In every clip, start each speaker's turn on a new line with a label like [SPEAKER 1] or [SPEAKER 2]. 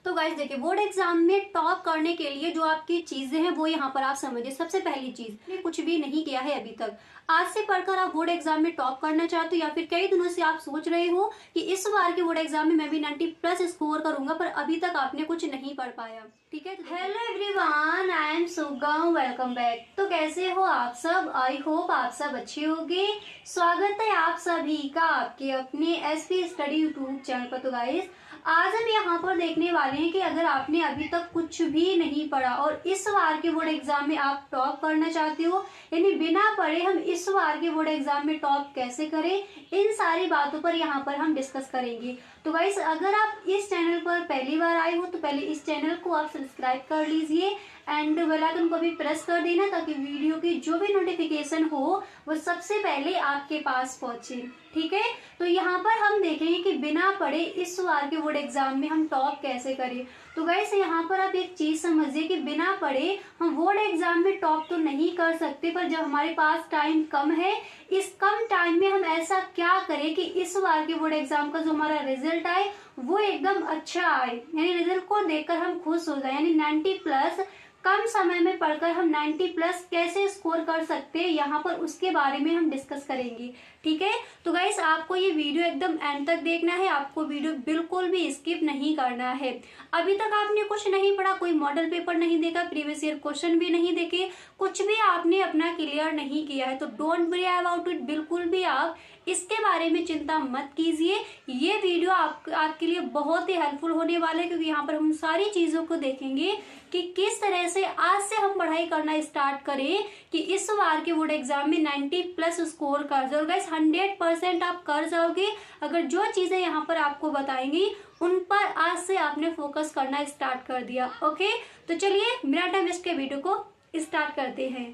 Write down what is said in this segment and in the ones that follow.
[SPEAKER 1] तो गाइस देखिए, board exam में टॉप करने के लिए जो आपकी चीजें हैं वो यहाँ पर आप समझिए। सबसे पहली चीज, आपने कुछ भी नहीं किया है अभी तक। आज से पढ़कर आप बोर्ड एग्जाम में टॉप करना चाहते हो, या फिर कई दिनों से आप सोच रहे हो कि इस बार के बोर्ड एग्जाम में मैं भी 90+ स्कोर करूंगा, पर अभी तक आपने कुछ नहीं पढ़ पाया। ठीक है, हेलो एवरीवन, आई एम सुगम, वेलकम बैक। तो कैसे हो आप सब? आई होप आप सब अच्छे होंगे। स्वागत है आप सभी का आपके अपने एसपी स्टडी यूट्यूब चैनल पर। तो गाइस, आज हम यहाँ पर देखने वाले हैं कि अगर आपने अभी तक कुछ भी नहीं पढ़ा और इस बार के बोर्ड एग्जाम में आप टॉप करना चाहते हो, यानी बिना पढ़े हम इस बार के बोर्ड एग्जाम में टॉप कैसे करें, इन सारी बातों पर यहाँ पर हम डिस्कस करेंगे। तो गाइस, अगर आप इस चैनल पर पहली बार आए हो तो पहले इस चैनल को आप सब्सक्राइब कर लीजिए एंड बेल आइकन को भी प्रेस कर देना, ताकि वीडियो की जो भी नोटिफिकेशन हो वो सबसे पहले आपके पास पहुंचे। ठीक है, तो यहाँ पर हम देखेंगे कि बिना पढ़े इस बार के बोर्ड एग्जाम में हम टॉप कैसे करें। तो गाइस, यहाँ पर आप एक चीज समझिए कि बिना पढ़े हम बोर्ड एग्जाम में टॉप तो नहीं कर सकते, पर जब हमारे पास टाइम कम है, इस कम टाइम में हम ऐसा क्या करें कि इस बार के बोर्ड एग्जाम का जो हमारा रिजल्ट आए वो एकदम अच्छा आए, यानी रिजल्ट को देखकर हम खुश हो जाए। यानी 90+ कम समय में पढ़कर हम 90+ कैसे स्कोर कर सकते हैं, यहाँ पर उसके बारे में हम डिस्कस करेंगे। ठीक है, तो गाइस, आपको ये वीडियो एकदम एंड तक देखना है, आपको वीडियो बिल्कुल भी स्किप नहीं करना है। अभी तक आपने कुछ नहीं पढ़ा, कोई मॉडल पेपर नहीं देखा, प्रीवियस ईयर क्वेश्चन भी नहीं देखे, कुछ भी आपने अपना क्लियर नहीं किया है, तो डोंट वरी अबाउट इट। बिल्कुल भी आप इसके बारे में चिंता मत कीजिए। ये वीडियो आपके लिए बहुत ही हेल्पफुल होने वाला है, क्योंकि यहाँ पर हम सारी चीजों को देखेंगे कि किस तरह से आज से हम पढ़ाई करना स्टार्ट करें कि इस बार के बोर्ड एग्जाम में 90+ स्कोर कर जाओ। गाइस, 100% आप कर जाओगे अगर जो चीजें यहाँ पर आपको बताएंगी उन पर आज से आपने फोकस करना स्टार्ट कर दिया। ओके, तो चलिए बिना टाइम वेस्ट के वीडियो को स्टार्ट करते हैं।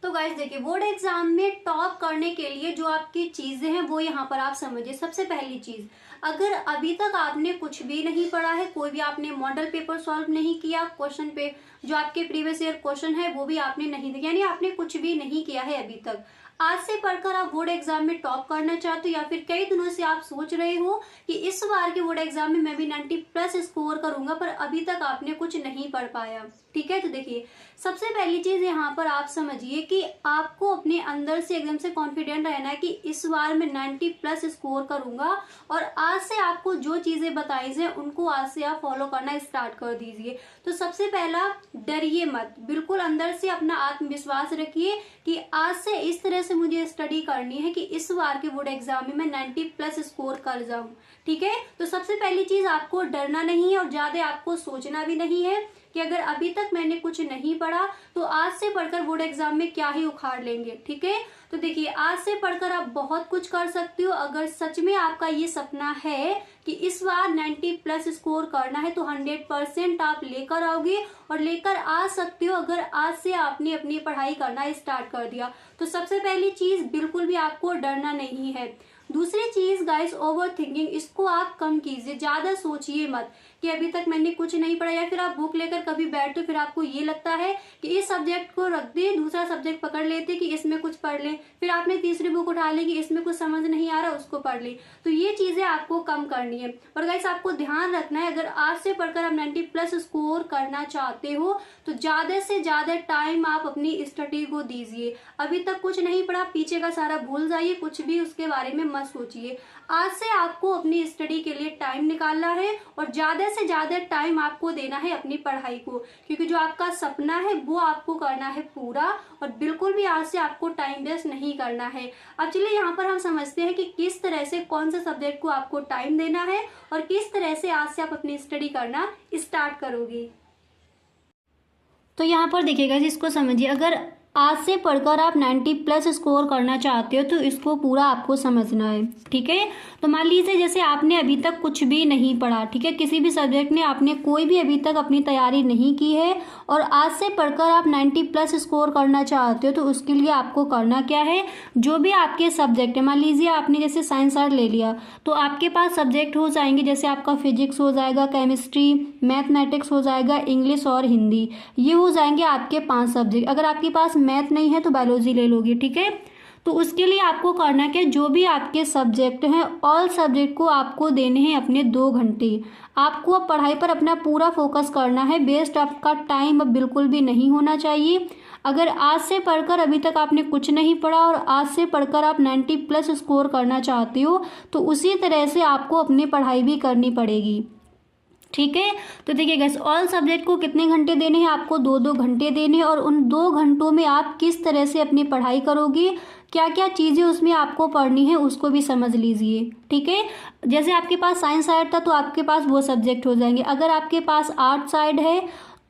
[SPEAKER 1] तो गाइस देखिए, बोर्ड एग्जाम में टॉप करने के लिए जो आपकी चीजें हैं वो यहाँ पर आप समझिए। सबसे पहली चीज, अगर अभी तक आपने कुछ भी नहीं पढ़ा है, कोई भी आपने मॉडल पेपर सॉल्व नहीं किया, क्वेश्चन पे जो आपके प्रीवियस ईयर क्वेश्चन है वो भी आपने नहीं दिया, यानी आपने कुछ भी नहीं किया है अभी तक, आज से पढ़कर आप बोर्ड एग्जाम में टॉप करना चाहते हो, या फिर कई दिनों से आप सोच रहे हो कि इस बार के बोर्ड एग्जाम में मैं भी 90+ स्कोर करूंगा, पर अभी तक आपने कुछ नहीं पढ़ पाया। ठीक है, तो देखिए, सबसे पहली चीज यहाँ पर आप समझिए कि आपको अपने अंदर से एकदम से कॉन्फिडेंट रहना है कि इस बार मैं 90+ स्कोर करूंगा, और आज से आपको जो चीजें बताई जाए उनको आज से आप फॉलो करना स्टार्ट कर दीजिए। तो सबसे पहला, डरिए मत, बिल्कुल अंदर से अपना आत्मविश्वास रखिए कि आज से इस तरह से मुझे स्टडी करनी है कि इस बार के बोर्ड एग्जाम में मैं 90+ स्कोर कर जाऊं। ठीक है, तो सबसे पहली चीज, आपको डरना नहीं है और ज्यादा आपको सोचना भी नहीं है कि अगर अभी तक मैंने कुछ नहीं पढ़ा तो आज से पढ़कर बोर्ड एग्जाम में क्या ही उखाड़ लेंगे। ठीक है, तो देखिए, आज से पढ़कर आप बहुत कुछ कर सकते हो। अगर सच में आपका ये सपना है कि इस बार 90+ स्कोर करना है तो 100% आप लेकर आओगे और लेकर आ सकते हो, अगर आज से आपने अपनी पढ़ाई करना स्टार्ट कर दिया। तो सबसे पहली चीज, बिल्कुल भी आपको डरना नहीं है। दूसरी चीज गाइस, ओवर थिंकिंग, इसको आप कम कीजिए, ज्यादा सोचिए मत कि अभी तक मैंने कुछ नहीं पढ़ा, या फिर आप बुक लेकर कभी बैठते हो फिर आपको ये लगता है कि इस सब्जेक्ट को रख दे, दूसरा सब्जेक्ट पकड़ लेते कि इसमें कुछ पढ़ ले, फिर आपने तीसरी बुक उठा ली कि इसमें कुछ समझ नहीं आ रहा, उसको पढ़ ले। तो ये चीजें आपको कम करनी है। पर गाइस, आपको ध्यान रखना है, अगर आज से पढ़कर आप 90+ स्कोर करना चाहते हो तो ज्यादा से ज्यादा टाइम आप अपनी स्टडी को दीजिए। अभी तक कुछ नहीं पढ़ा, पीछे का सारा भूल जाइए, कुछ भी उसके बारे में मत सोचिए। आज से आपको अपनी स्टडी के लिए टाइम निकालना है और ज्यादा से ज्यादा टाइम आपको देना है अपनी पढ़ाई को, क्योंकि जो आपका सपना है वो आपको करना है पूरा, और बिल्कुल भी आज से आपको टाइम वेस्ट नहीं करना है। अब चलिए यहाँ पर हम समझते हैं कि किस तरह से, कौन से सब्जेक्ट को आपको टाइम देना है और किस तरह से आज से आप अपनी स्टडी करना स्टार्ट करोगे। तो यहाँ पर देखिएगा, इसको समझिए, अगर आज से पढ़कर आप 90+ स्कोर करना चाहते हो तो इसको पूरा आपको समझना है। ठीक है, तो मान लीजिए जैसे आपने अभी तक कुछ भी नहीं पढ़ा, ठीक है, किसी भी सब्जेक्ट में आपने कोई भी अभी तक अपनी तैयारी नहीं की है और आज से पढ़कर आप 90+ स्कोर करना चाहते हो, तो उसके लिए आपको करना क्या है, जो भी आपके सब्जेक्ट है, मान लीजिए आपने जैसे साइंस आर्ट ले लिया तो आपके पास सब्जेक्ट हो जाएंगे, जैसे आपका फिजिक्स हो जाएगा, केमिस्ट्री, मैथमेटिक्स हो जाएगा, इंग्लिश और हिंदी, ये हो जाएंगे आपके 5 सब्जेक्ट। अगर आपके पास मैथ नहीं है तो बायोलॉजी ले लोगे। ठीक है, तो उसके लिए आपको करना क्या, जो भी आपके सब्जेक्ट हैं ऑल सब्जेक्ट को आपको देने हैं अपने 2 घंटे। आपको अब पढ़ाई पर अपना पूरा फोकस करना है, वेस्ट आपका टाइम अब बिल्कुल भी नहीं होना चाहिए। अगर आज से पढ़कर अभी तक आपने कुछ नहीं पढ़ा और आज से पढ़कर आप 90+ स्कोर करना चाहते हो तो उसी तरह से आपको अपनी पढ़ाई भी करनी पड़ेगी। ठीक है, तो देखिए गाइस, ऑल सब्जेक्ट को कितने घंटे देने हैं, आपको 2-2 घंटे देने हैं और उन 2 घंटों में आप किस तरह से अपनी पढ़ाई करोगे, क्या क्या चीज़ें उसमें आपको पढ़नी है उसको भी समझ लीजिए। ठीक है, जैसे आपके पास साइंस साइड था तो आपके पास वो सब्जेक्ट हो जाएंगे। अगर आपके पास आर्ट साइड है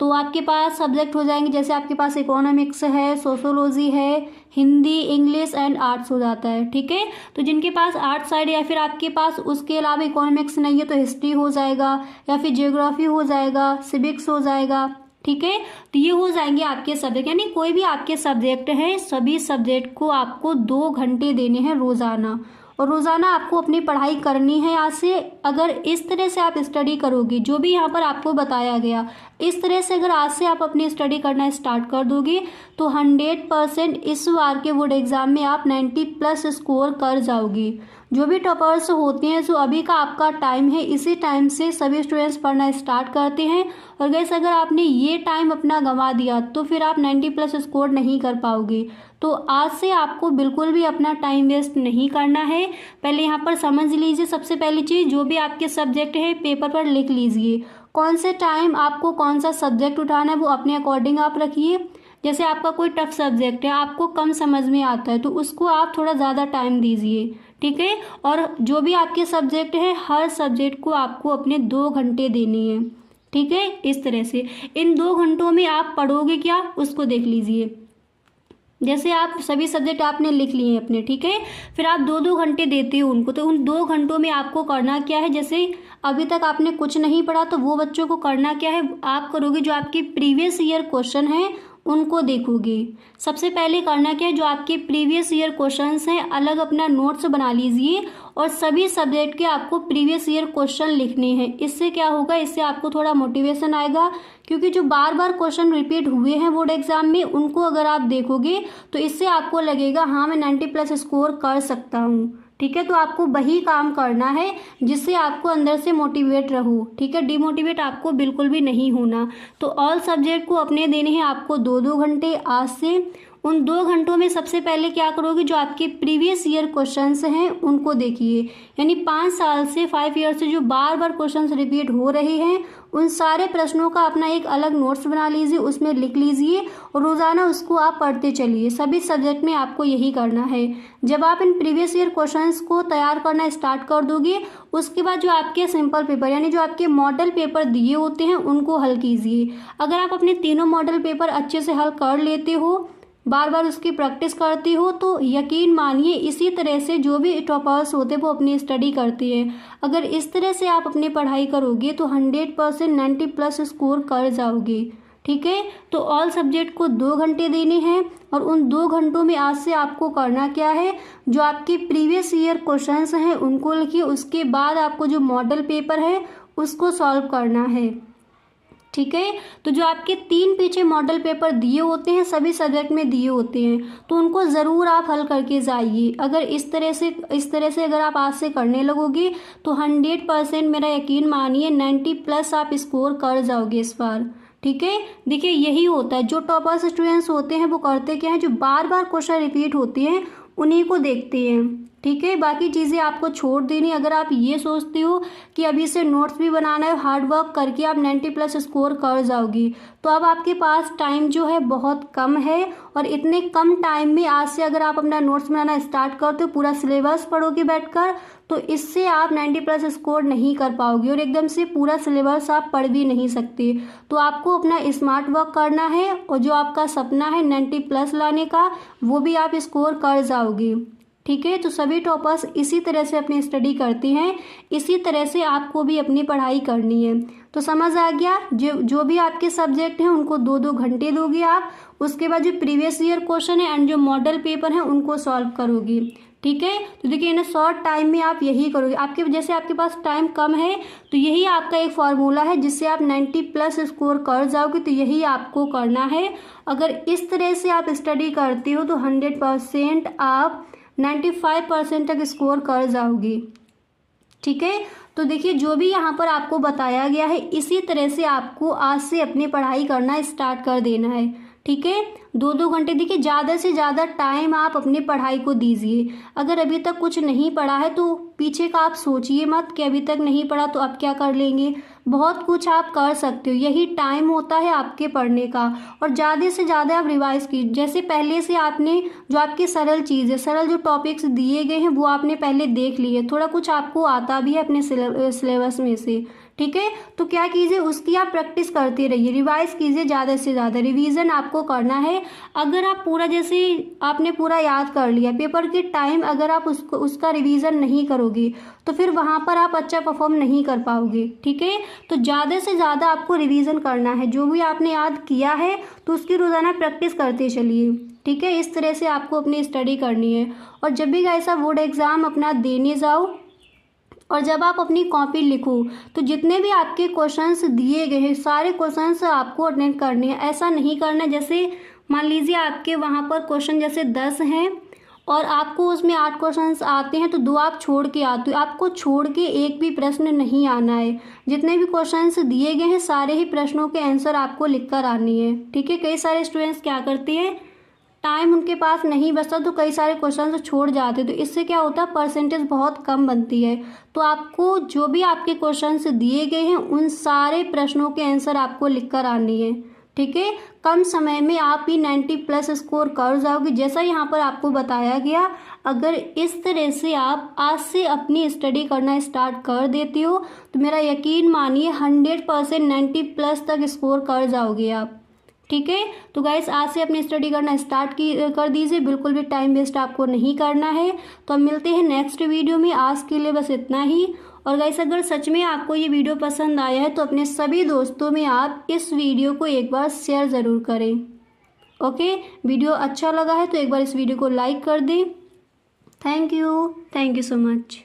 [SPEAKER 1] तो आपके पास सब्जेक्ट हो जाएंगे, जैसे आपके पास इकोनॉमिक्स है, सोशोलॉजी है, हिंदी, इंग्लिश एंड आर्ट्स हो जाता है। ठीक है, तो जिनके पास आर्ट साइड या फिर आपके पास उसके अलावा इकोनॉमिक्स नहीं है तो हिस्ट्री हो जाएगा या फिर जियोग्राफी हो जाएगा, सिविक्स हो जाएगा। ठीक है, तो ये हो जाएंगे आपके सब्जेक्ट, यानी कोई भी आपके सब्जेक्ट है सभी सब्जेक्ट को आपको 2 घंटे देने हैं रोज़ाना, और रोज़ाना आपको अपनी पढ़ाई करनी है। आज से अगर इस तरह से आप स्टडी करोगे, जो भी यहाँ पर आपको बताया गया इस तरह से अगर आज से आप अपनी स्टडी करना स्टार्ट कर दोगे तो 100% इस बार के बोर्ड एग्ज़ाम में आप 90+ स्कोर कर जाओगे। जो भी टॉपर्स होते हैं, जो अभी का आपका टाइम है, इसी टाइम से सभी स्टूडेंट्स पढ़ना स्टार्ट करते हैं। और गैस अगर आपने ये टाइम अपना गंवा दिया तो फिर आप 90+ स्कोर नहीं कर पाओगे। तो आज से आपको बिल्कुल भी अपना टाइम वेस्ट नहीं करना है। पहले यहाँ पर समझ लीजिए, सबसे पहली चीज़ जो भी आपके सब्जेक्ट है पेपर पर लिख लीजिए, कौन से टाइम आपको कौन सा सब्जेक्ट उठाना है वो अपने अकॉर्डिंग आप रखिए। जैसे आपका कोई टफ सब्जेक्ट है, आपको कम समझ में आता है तो उसको आप थोड़ा ज़्यादा टाइम दीजिए। ठीक है, और जो भी आपके सब्जेक्ट है हर सब्जेक्ट को आपको अपने 2 घंटे देने हैं। ठीक है, इस तरह से इन 2 घंटों में आप पढ़ोगे क्या उसको देख लीजिए। जैसे आप सभी सब्जेक्ट आपने लिख लिए हैं अपने, ठीक है, फिर आप 2-2 घंटे देते हो उनको, तो उन 2 घंटों में आपको करना क्या है, जैसे अभी तक आपने कुछ नहीं पढ़ा तो वो बच्चों को करना क्या है, आप करोगे जो आपके प्रीवियस ईयर क्वेश्चन हैं उनको देखोगे। सबसे पहले करना क्या है, जो आपके प्रीवियस ईयर क्वेश्चंस हैं अलग अपना नोट्स बना लीजिए और सभी सब्जेक्ट के आपको प्रीवियस ईयर क्वेश्चन लिखने हैं। इससे क्या होगा, इससे आपको थोड़ा मोटिवेशन आएगा, क्योंकि जो बार बार क्वेश्चन रिपीट हुए हैं बोर्ड एग्जाम में उनको अगर आप देखोगे तो इससे आपको लगेगा हाँ मैं 90+ स्कोर कर सकता हूँ। ठीक है, तो आपको वही काम करना है जिससे आपको अंदर से मोटिवेट रहो। ठीक है, डिमोटिवेट आपको बिल्कुल भी नहीं होना। तो ऑल सब्जेक्ट को अपने देने हैं आपको 2-2 घंटे आज से। उन 2 घंटों में सबसे पहले क्या करोगे, जो आपके प्रीवियस ईयर क्वेश्चंस हैं उनको देखिए, यानी 5 साल से 5 ईयर से जो बार बार क्वेश्चंस रिपीट हो रहे हैं उन सारे प्रश्नों का अपना एक अलग नोट्स बना लीजिए, उसमें लिख लीजिए और रोज़ाना उसको आप पढ़ते चलिए। सभी सब्जेक्ट में आपको यही करना है। जब आप इन प्रीवियस ईयर क्वेश्चंस को तैयार करना स्टार्ट कर दोगे उसके बाद जो आपके सिंपल पेपर यानी जो आपके मॉडल पेपर दिए होते हैं उनको हल कीजिए। अगर आप अपने तीनों मॉडल पेपर अच्छे से हल कर लेते हो, बार बार उसकी प्रैक्टिस करती हो, तो यकीन मानिए इसी तरह से जो भी टॉपर्स होते हैं वो अपनी स्टडी करते हैं। अगर इस तरह से आप अपनी पढ़ाई करोगे तो 100% 90+ स्कोर कर जाओगे। ठीक है, तो ऑल सब्जेक्ट को 2 घंटे देने हैं और उन 2 घंटों में आज से आपको करना क्या है, जो आपके प्रीवियस ईयर क्वेश्चंस हैं उनको लिखिए, उसके बाद आपको जो मॉडल पेपर है उसको सॉल्व करना है। ठीक है, तो जो आपके 3 पीछे मॉडल पेपर दिए होते हैं सभी सब्जेक्ट में दिए होते हैं तो उनको ज़रूर आप हल करके जाइए। अगर इस तरह से अगर आप आज से करने लगोगे तो 100% मेरा यकीन मानिए 90+ आप स्कोर कर जाओगे इस बार। ठीक है, देखिए यही होता है, जो टॉपर्स स्टूडेंट्स होते हैं वो करते क्या है, जो बार बार क्वेश्चन रिपीट होते हैं उन्हीं को देखते हैं। ठीक है, बाकी चीज़ें आपको छोड़ देनी। अगर आप ये सोचते हो कि अभी से नोट्स भी बनाना है, हार्ड वर्क करके आप 90+ स्कोर कर जाओगी, तो अब आपके पास टाइम जो है बहुत कम है और इतने कम टाइम में आज से अगर आप अपना नोट्स बनाना स्टार्ट करते हो, पूरा सिलेबस पढ़ोगे बैठकर, तो इससे आप 90+ स्कोर नहीं कर पाओगे और एकदम से पूरा सिलेबस आप पढ़ भी नहीं सकते। तो आपको अपना स्मार्ट वर्क करना है और जो आपका सपना है 90+ लाने का वो भी आप स्कोर कर जाओगे। ठीक है, तो सभी टॉपर्स इसी तरह से अपनी स्टडी करते हैं, इसी तरह से आपको भी अपनी पढ़ाई करनी है। तो समझ आ गया, जो भी आपके सब्जेक्ट हैं उनको 2-2 घंटे दोगे आप, उसके बाद जो प्रीवियस ईयर क्वेश्चन है एंड जो मॉडल पेपर हैं उनको सॉल्व करोगे। ठीक है। तो देखिए इन शॉर्ट टाइम में आप यही करोगे। आपके जैसे आपके पास टाइम कम है तो यही आपका एक फार्मूला है जिससे आप 90+ स्कोर कर जाओगे, तो यही आपको करना है। अगर इस तरह से आप स्टडी करते हो तो 100% आप 95% तक स्कोर कर जाओगे, ठीक है। तो देखिए जो भी यहाँ पर आपको बताया गया है इसी तरह से आपको आज से अपनी पढ़ाई करना स्टार्ट कर देना है, ठीक है। 2-2 घंटे देखिए ज़्यादा से ज़्यादा टाइम आप अपनी पढ़ाई को दीजिए। अगर अभी तक कुछ नहीं पढ़ा है तो पीछे का आप सोचिए मत कि अभी तक नहीं पढ़ा तो अब क्या कर लेंगे। बहुत कुछ आप कर सकते हो, यही टाइम होता है आपके पढ़ने का। और ज़्यादा से ज़्यादा आप रिवाइज कीजिए। जैसे पहले से आपने जो आपकी सरल चीज़ है, सरल जो टॉपिक्स दिए गए हैं वो आपने पहले देख लिए, थोड़ा कुछ आपको आता भी है अपने सिलेबस में से, ठीक है। तो क्या कीजिए उसकी आप प्रैक्टिस करते रहिए, रिवाइज कीजिए, ज़्यादा से ज़्यादा रिवीजन आपको करना है। अगर आप पूरा जैसे आपने पूरा याद कर लिया पेपर के टाइम, अगर आप उसका रिवीजन नहीं करोगे तो फिर वहाँ पर आप अच्छा परफॉर्म नहीं कर पाओगे, ठीक है। तो ज़्यादा से ज़्यादा आपको रिवीजन करना है। जो भी आपने याद किया है तो उसकी रोज़ाना प्रैक्टिस करते चलिए, ठीक है। इस तरह से आपको अपनी स्टडी करनी है। और जब भी ऐसा बोर्ड एग्ज़ाम अपना देने जाओ और जब आप अपनी कॉपी लिखो तो जितने भी आपके क्वेश्चंस दिए गए हैं सारे क्वेश्चंस आपको अटेंड करने हैं। ऐसा नहीं करना जैसे मान लीजिए आपके वहाँ पर क्वेश्चन जैसे 10 हैं और आपको उसमें 8 क्वेश्चंस आते हैं तो 2 आप छोड़ के आते हो। आपको छोड़ के एक भी प्रश्न नहीं आना है। जितने भी क्वेश्चंस दिए गए हैं सारे ही प्रश्नों के आंसर आपको लिख कर आनी है, ठीक है। कई सारे स्टूडेंट्स क्या करते हैं, टाइम उनके पास नहीं बचता तो कई सारे क्वेश्चन छोड़ जाते, तो इससे क्या होता है परसेंटेज बहुत कम बनती है। तो आपको जो भी आपके क्वेश्चंस दिए गए हैं उन सारे प्रश्नों के आंसर आपको लिख कर आनी है, ठीक है। कम समय में आप ही 90+ स्कोर कर जाओगे जैसा यहाँ पर आपको बताया गया। अगर इस तरह से आप आज से अपनी स्टडी करना स्टार्ट कर देते हो तो मेरा यकीन मानिए 100% 90+ तक स्कोर कर जाओगे आप, ठीक है। तो गाइस आज से अपनी स्टडी करना स्टार्ट कर दीजिए, बिल्कुल भी टाइम वेस्ट आपको नहीं करना है। तो अब मिलते हैं नेक्स्ट वीडियो में, आज के लिए बस इतना ही। और गाइस अगर सच में आपको ये वीडियो पसंद आया है तो अपने सभी दोस्तों में आप इस वीडियो को एक बार शेयर ज़रूर करें, ओके। वीडियो अच्छा लगा है तो एक बार इस वीडियो को लाइक कर दें। Thank you so much.